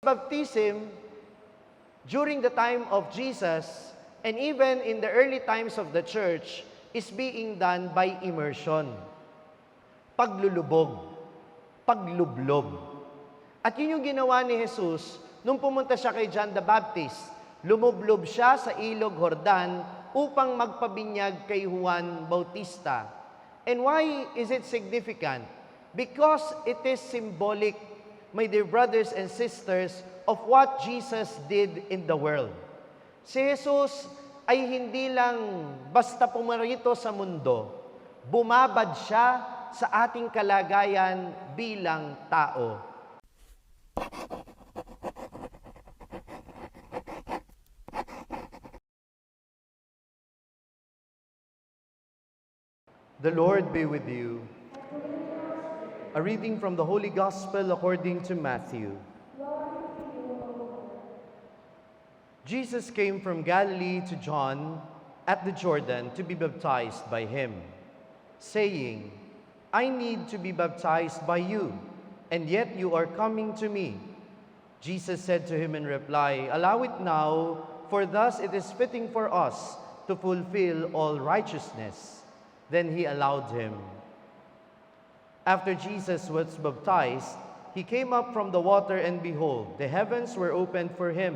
Baptism during the time of Jesus and even in the early times of the church is being done by immersion. Paglulubog, paglublob. At yun yung ginawa ni Jesus nung pumunta siya kay John the Baptist. Lumublob siya sa ilog Jordan upang magpabinyag kay Juan Bautista. And why is it significant? Because it is symbolic, my dear brothers and sisters, of what Jesus did in the world. Si Jesus ay hindi lang basta pumarito sa mundo, bumabad siya sa ating kalagayan bilang tao. The Lord be with you. A reading from the Holy Gospel according to Matthew. Jesus came from Galilee to John at the Jordan to be baptized by him, saying, I need to be baptized by you, and yet you are coming to me. Jesus said to him in reply, Allow it now, for thus it is fitting for us to fulfill all righteousness. Then he allowed him. After Jesus was baptized, he came up from the water, and behold, the heavens were opened for him.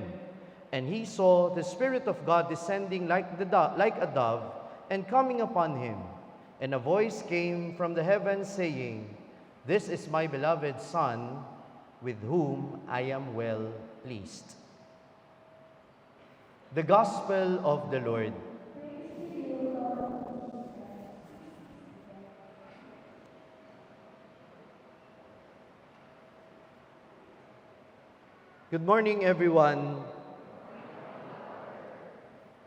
And he saw the Spirit of God descending like a dove and coming upon him. And a voice came from the heavens saying, This is my beloved Son, with whom I am well pleased. The Gospel of the Lord. Good morning, everyone.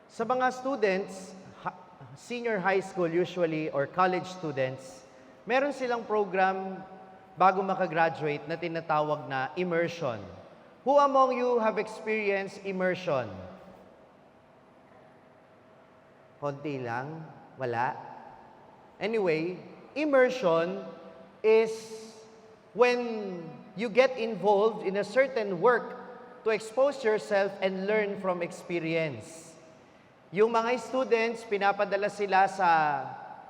Sa mga students, senior high school usually, or college students, meron silang program bago makagraduate na tinatawag na immersion. Who among you have experienced immersion? Konti lang? Wala? Anyway, immersion is when you get involved in a certain work to expose yourself and learn from experience. Yung mga students, pinapadala sila sa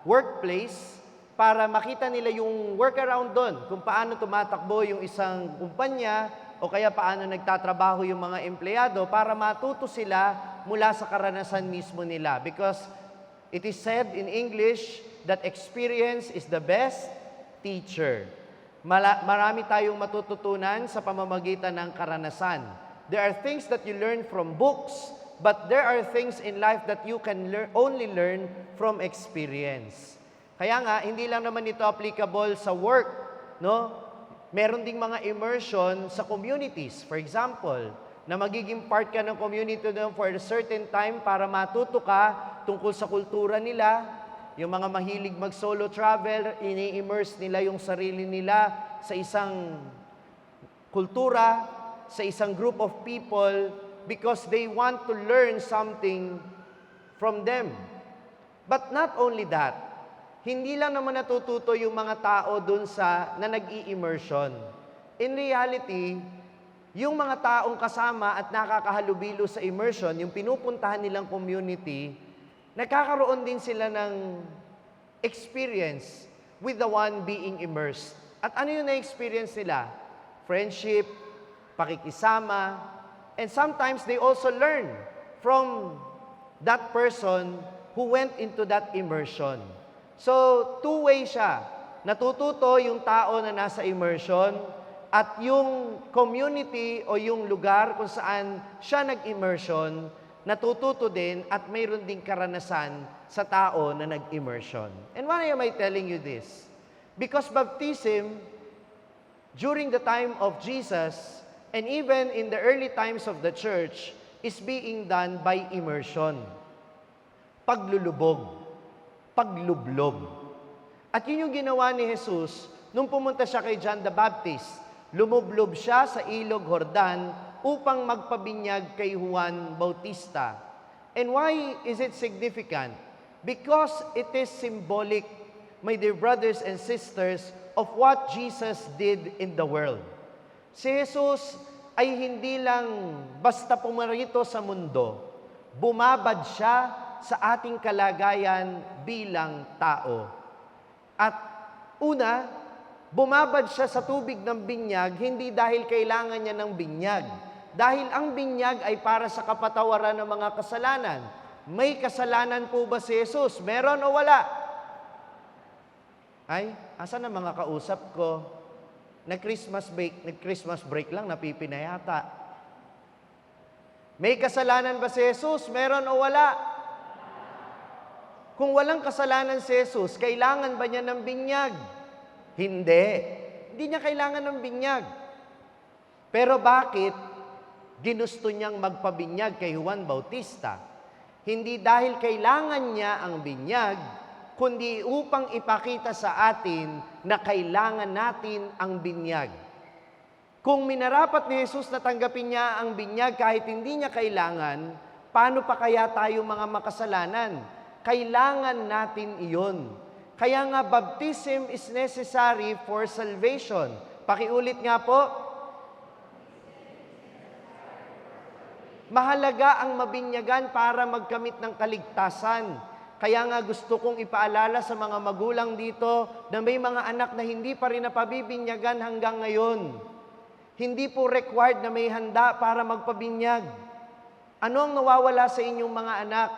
workplace para makita nila yung workaround doon, kung paano tumatakbo yung isang kumpanya o kaya paano nagtatrabaho yung mga empleyado para matuto sila mula sa karanasan mismo nila. Because it is said in English that experience is the best teacher. Marami tayong matututunan sa pamamagitan ng karanasan. There are things that you learn from books, but there are things in life that you can only learn from experience. Kaya nga, hindi lang naman ito applicable sa work, no? Meron ding mga immersion sa communities. For example, na magiging part ka ng community doon for a certain time para matuto ka tungkol sa kultura nila. Yung mga mahilig mag-solo travel, ini-immerse nila yung sarili nila sa isang kultura, sa isang group of people, because they want to learn something from them. But not only that, hindi lang naman natututo yung mga tao dun na nag-i-immersion. In reality, yung mga taong kasama at nakakahalubilo sa immersion, yung pinupuntahan nilang community, nagkakaroon din sila ng experience with the one being immersed. At ano yung na-experience nila? Friendship, pakikisama, and sometimes they also learn from that person who went into that immersion. So, two-way siya. Natututo yung tao na nasa immersion at yung community o yung lugar kung saan siya nag-immersion, natututo din at mayroon ding karanasan sa tao na nag-immersion. And why am I telling you this? Because baptism, during the time of Jesus, and even in the early times of the church, is being done by immersion. Paglulubog, paglublob. At yun yung ginawa ni Jesus nung pumunta siya kay John the Baptist. Lumublob siya sa ilog Jordan upang magpabinyag kay Juan Bautista. And why is it significant? Because it is symbolic, my dear brothers and sisters, of what Jesus did in the world. Si Jesus ay hindi lang basta pumarito sa mundo, bumabad siya sa ating kalagayan bilang tao. At una, bumabad siya sa tubig ng binyag, hindi dahil kailangan niya ng binyag. Dahil ang binyag ay para sa kapatawaran ng mga kasalanan. May kasalanan po ba si Jesus? Meron o wala? Ay, asan ang mga kausap ko? Nag-Christmas break lang, napipinayata. May kasalanan ba si Jesus? Meron o wala? Kung walang kasalanan si Jesus, kailangan ba niya ng binyag? Hindi. Hindi niya kailangan ng binyag. Pero bakit ginusto niyang magpabinyag kay Juan Bautista? Hindi dahil kailangan niya ang binyag, kundi upang ipakita sa atin na kailangan natin ang binyag. Kung minarapat ni Jesus na tanggapin niya ang binyag kahit hindi niya kailangan, paano pa kaya tayo mga makasalanan? Kailangan natin iyon. Kaya nga, baptism is necessary for salvation. Pakiulit nga po. Mahalaga ang mabinyagan para magkamit ng kaligtasan. Kaya nga gusto kong ipaalala sa mga magulang dito na may mga anak na hindi pa rin napabibinyagan hanggang ngayon. Hindi po required na may handa para magpabinyag. Ano ang nawawala sa inyong mga anak?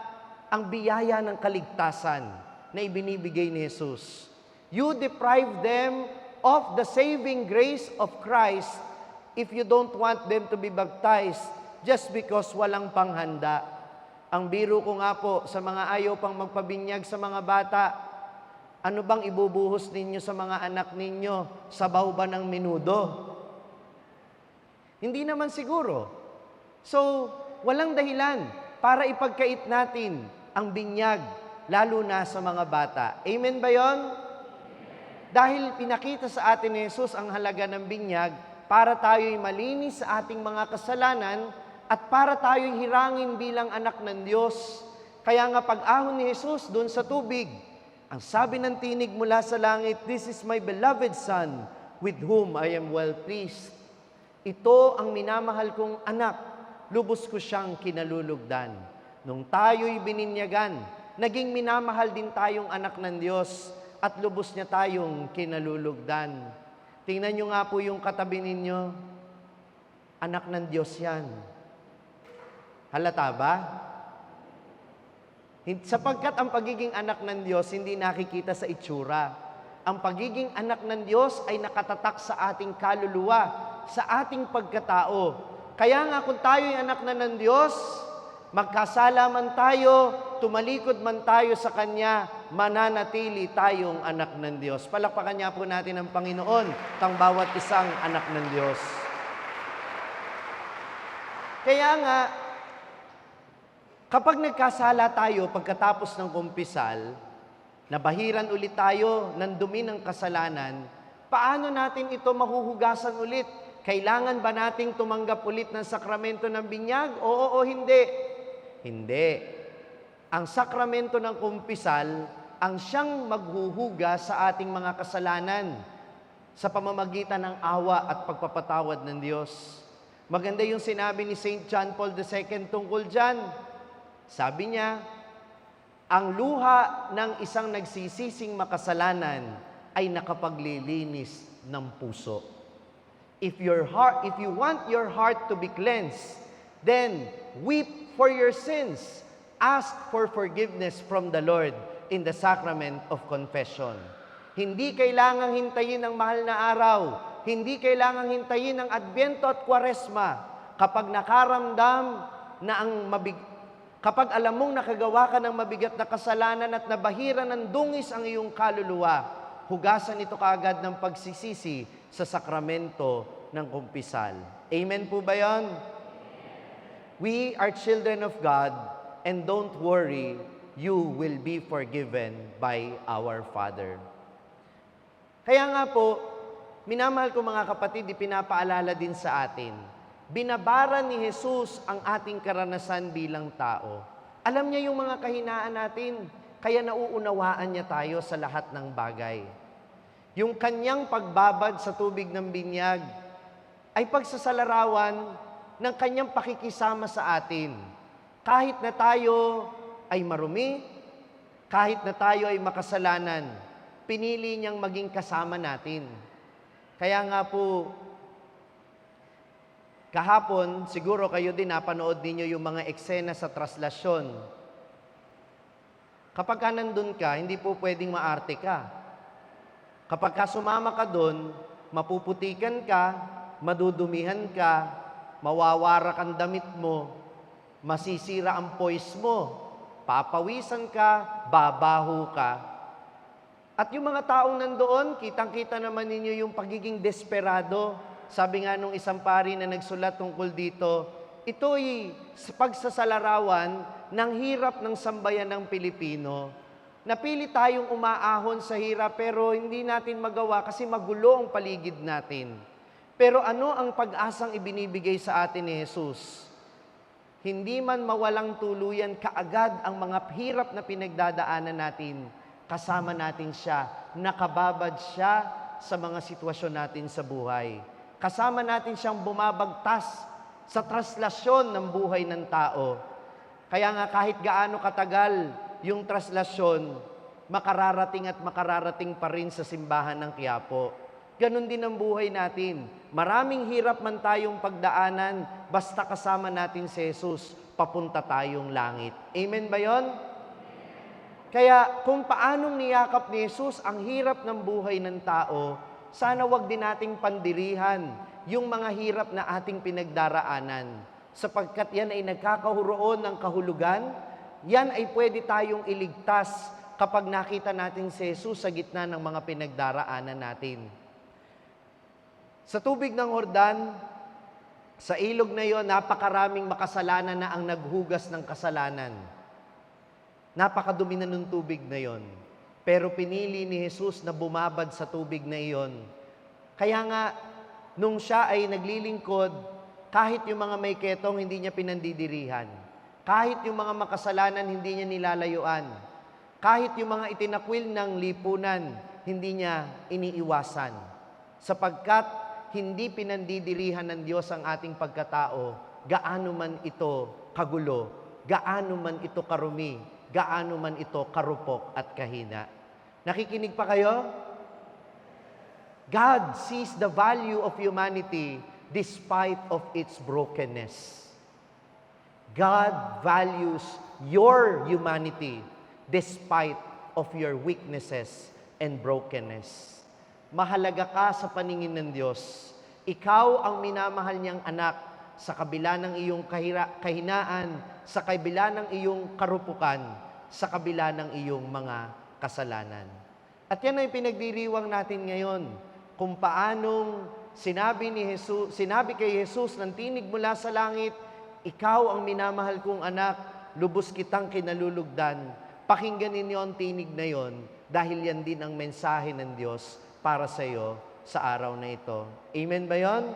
Ang biyaya ng kaligtasan na ibinibigay ni Jesus. You deprive them of the saving grace of Christ if you don't want them to be baptized just because walang panghanda. Ang biro ko nga po sa mga ayaw pang magpabinyag sa mga bata, ano bang ibubuhos ninyo sa mga anak ninyo? Sabaw ba ng menudo? Hindi naman siguro. So, walang dahilan para ipagkait natin ang binyag, lalo na sa mga bata. Amen ba yon? Dahil pinakita sa atin ni Jesus ang halaga ng binyag para tayo'y malinis sa ating mga kasalanan at para tayo'y hirangin bilang anak ng Diyos. Kaya nga pag-ahon ni Jesus doon sa tubig, ang sabi ng tinig mula sa langit, "This is my beloved Son, with whom I am well pleased." Ito ang minamahal kong anak, lubos ko siyang kinalulugdan. Nung tayo'y bininyagan, naging minamahal din tayong anak ng Diyos at lubos niya tayong kinalulugdan. Tingnan niyo nga po yung katabi ninyo, anak ng Diyos yan. Halata ba? Sapagkat ang pagiging anak ng Diyos hindi nakikita sa itsura. Ang pagiging anak ng Diyos ay nakatatak sa ating kaluluwa, sa ating pagkatao. Kaya nga kung tayo'y anak na ng Diyos, magkasala man tayo, tumalikod man tayo sa Kanya, mananatili tayong anak ng Diyos. Palakpakan niya po natin ang Panginoon, tang bawat isang anak ng Diyos. Kaya nga, kapag nagkasala tayo pagkatapos ng kumpisal, nabahiran ulit tayo ng dumi ng kasalanan, paano natin ito mahuhugasan ulit? Kailangan ba nating tumanggap ulit ng sakramento ng binyag? Oo o hindi? Hindi. Ang sakramento ng kumpisal ang siyang maghuhugas sa ating mga kasalanan sa pamamagitan ng awa at pagpapatawad ng Diyos. Maganda yung sinabi ni St. John Paul II tungkol dyan. Sabi niya, ang luha ng isang nagsisising makasalanan ay nakapaglilinis ng puso. If you want your heart to be cleansed, then weep for your sins. Ask for forgiveness from the Lord in the sacrament of confession. Hindi kailangang hintayin ang mahal na araw. Hindi kailangang hintayin ang Adbyento at Kwaresma. Kapag nakaramdam na kapag alam mong nakagawa ka ng mabigat na kasalanan at nabahira ng dungis ang iyong kaluluwa, hugasan ito kaagad ng pagsisisi sa sakramento ng kumpisal. Amen po ba yan? We are children of God, and don't worry, you will be forgiven by our Father. Kaya nga po, minamahal ko mga kapatid, ipinapaalala din sa atin, binabaran ni Jesus ang ating karanasan bilang tao. Alam niya yung mga kahinaan natin, kaya nauunawaan niya tayo sa lahat ng bagay. Yung kanyang pagbabad sa tubig ng binyag, ay pagsasalarawan ng kanyang pakikisama sa atin. Kahit na tayo ay marumi, kahit na tayo ay makasalanan, pinili niyang maging kasama natin. Kaya nga po, kahapon, siguro kayo din napanood ninyo yung mga eksena sa traslasyon. Kapag ka nandun ka, hindi po pwedeng maarte ka. Kapag ka sumama ka dun, mapuputikan ka, madudumihan ka, mawawara ang damit mo, masisira ang poise mo, papawisan ka, babaho ka. At yung mga taong nandoon, kitang-kita naman ninyo yung pagiging desperado. Sabi nga nung isang pari na nagsulat tungkol dito, ito'y pagsasalarawan ng hirap ng sambayan ng Pilipino. Napili tayong umaahon sa hirap pero hindi natin magawa kasi magulo ang paligid natin. Pero ano ang pag-asang ibinibigay sa atin ni Jesus? Hindi man mawalang tuluyan kaagad ang mga hirap na pinagdadaanan natin, kasama natin siya, nakababad siya sa mga sitwasyon natin sa buhay. Kasama natin siyang bumabagtas sa traslasyon ng buhay ng tao. Kaya nga kahit gaano katagal yung traslasyon, makararating at makararating pa rin sa simbahan ng Quiapo. Ganon din ang buhay natin. Maraming hirap man tayong pagdaanan, basta kasama natin si Jesus, papunta tayong langit. Amen ba yon? Kaya kung paanong niyakap ni Jesus ang hirap ng buhay ng tao, sana wag din nating pandirihan yung mga hirap na ating pinagdaraanan. Sapagkat yan ay nagkakahuroon ng kahulugan, yan ay pwede tayong iligtas kapag nakita natin si Jesus sa gitna ng mga pinagdaraanan natin. Sa tubig ng Jordan, sa ilog na yon, napakaraming makasalanan na ang naghugas ng kasalanan. Napakadumi na ng tubig na yon. Pero pinili ni Jesus na bumabad sa tubig na iyon. Kaya nga, nung siya ay naglilingkod, kahit yung mga may ketong, hindi niya pinandidirihan. Kahit yung mga makasalanan, hindi niya nilalayuan. Kahit yung mga itinakwil ng lipunan, hindi niya iniiwasan. Sapagkat hindi pinandidirihan ng Diyos ang ating pagkatao, gaano man ito kagulo, gaano man ito karumi, gaano man ito karupok at kahina. Nakikinig pa kayo? God sees the value of humanity despite of its brokenness. God values your humanity despite of your weaknesses and brokenness. Mahalaga ka sa paningin ng Diyos. Ikaw ang minamahal niyang anak sa kabila ng iyong kahinaan, sa kabila ng iyong karupukan, sa kabila ng iyong mga kasalanan. At yan ay pinagdiriwang natin ngayon kung paanong sinabi kay Jesus ng tinig mula sa langit, ikaw ang minamahal kong anak, lubos kitang kinalulugdan. Pakinggan ninyo ang tinig na yon dahil yan din ang mensahe ng Diyos para sa iyo sa araw na ito. Amen ba yon?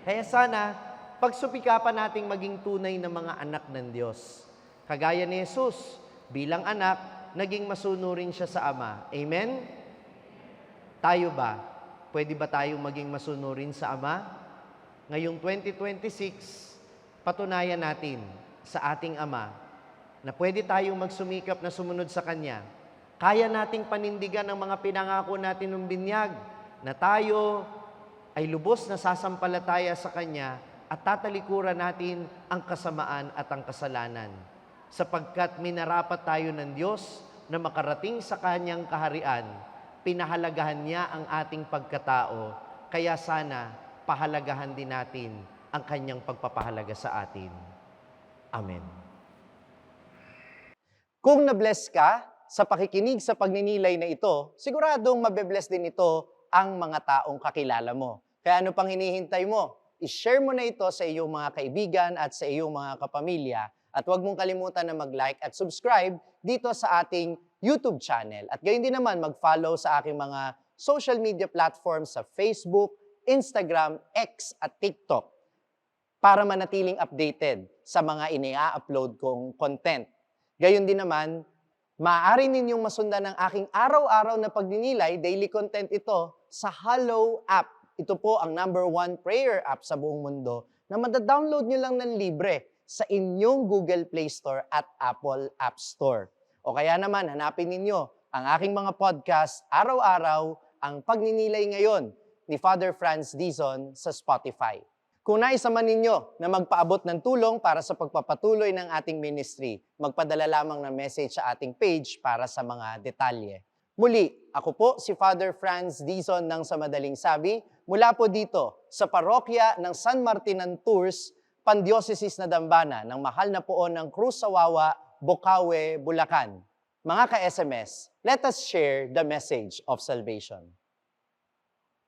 Kaya sana, pagsupikapan nating maging tunay na mga anak ng Diyos. Kagaya ni Jesus, bilang anak, naging masunurin siya sa Ama. Amen? Tayo ba? Pwede ba tayong maging masunurin sa Ama? Ngayong 2026, patunayan natin sa ating Ama na pwede tayong magsumikap na sumunod sa Kanya. Kaya nating panindigan ang mga pinangako natin ng binyag na tayo ay lubos na sasampalataya sa Kanya at tatalikuran natin ang kasamaan at ang kasalanan. Sapagkat minarapat tayo ng Diyos na makarating sa Kanyang kaharian, pinahalagahan niya ang ating pagkatao, kaya sana pahalagahan din natin ang Kanyang pagpapahalaga sa atin. Amen. Kung na-bless ka sa pakikinig sa pagninilay na ito, siguradong mabe-bless din ito ang mga taong kakilala mo. Kaya ano pang hinihintay mo? I-share mo na ito sa iyong mga kaibigan at sa iyong mga kapamilya. At huwag mong kalimutan na mag-like at subscribe dito sa ating YouTube channel. At gayon din naman mag-follow sa aking mga social media platforms sa Facebook, Instagram, X at TikTok para manatiling updated sa mga ini-upload kong content. Gayon din naman, maaari ninyong masundan ang aking araw-araw na pagninilay, daily content ito, sa Hallow app. ito po ang #1 prayer app sa buong mundo na madadownload nyo lang ng libre sa inyong Google Play Store at Apple App Store. O kaya naman, hanapin ninyo ang aking mga podcast, araw-araw, ang Pagninilay Ngayon ni Father Franz Dizon sa Spotify. Kung nais naman ninyo na magpaabot ng tulong para sa pagpapatuloy ng ating ministry, magpadala lamang ng message sa ating page para sa mga detalye. Muli, ako po si Father Franz Dizon ng Sa Madaling Sabi, mula po dito sa parokya ng San Martinan Tours, Pandiocesis na Dambana ng Mahal na Poon ng Cruz Sawawa, Bocaue, Bulacan. Mga ka-SMS, let us share the message of salvation.